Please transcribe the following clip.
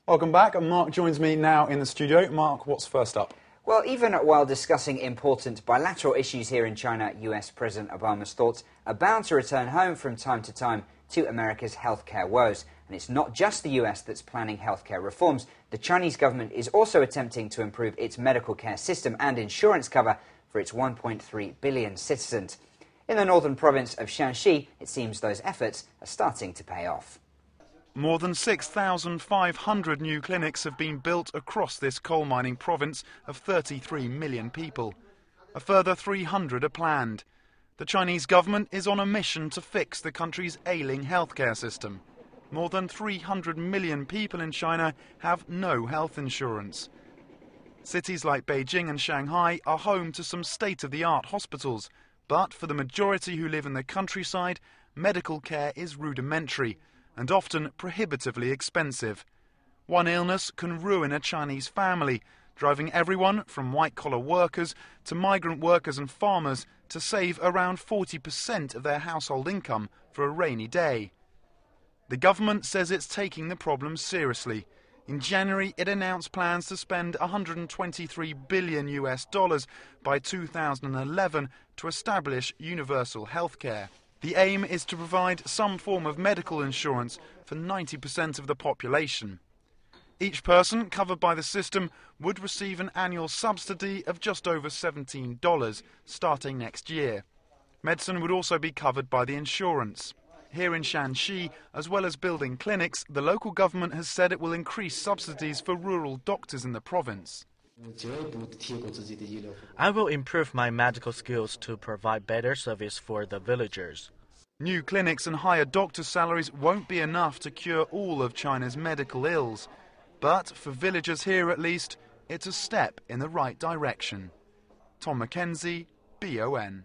Welcome back, and Mark joins me now in the studio. Mark, what's first up? Well, even while discussing important bilateral issues here in China, US President Obama's thoughts are bound to return home from time to time to America's healthcare woes. And it's not just the US that's planning healthcare reforms. The Chinese government is also attempting to improve its medical care system and insurance cover for its 1.3 billion citizens. In the northern province of Shanxi, it seems those efforts are starting to pay off. More than 6,500 new clinics have been built across this coal mining province of 33 million people. A further 300 are planned. The Chinese government is on a mission to fix the country's ailing healthcare system. More than 300 million people in China have no health insurance. Cities like Beijing and Shanghai are home to some state-of-the-art hospitals, but for the majority who live in the countryside, medical care is rudimentary and often prohibitively expensive. One illness can ruin a Chinese family, driving everyone from white-collar workers to migrant workers and farmers to save around 40% of their household income for a rainy day. The government says it's taking the problem seriously. In January, it announced plans to spend $123 billion by 2011 to establish universal healthcare. The aim is to provide some form of medical insurance for 90% of the population. Each person covered by the system would receive an annual subsidy of just over $17 starting next year. Medicine would also be covered by the insurance. Here in Shanxi, as well as building clinics, the local government has said it will increase subsidies for rural doctors in the province. I will improve my medical skills to provide better service for the villagers. New clinics and higher doctor salaries won't be enough to cure all of China's medical ills. But for villagers here at least, it's a step in the right direction. Tom Mackenzie, BON.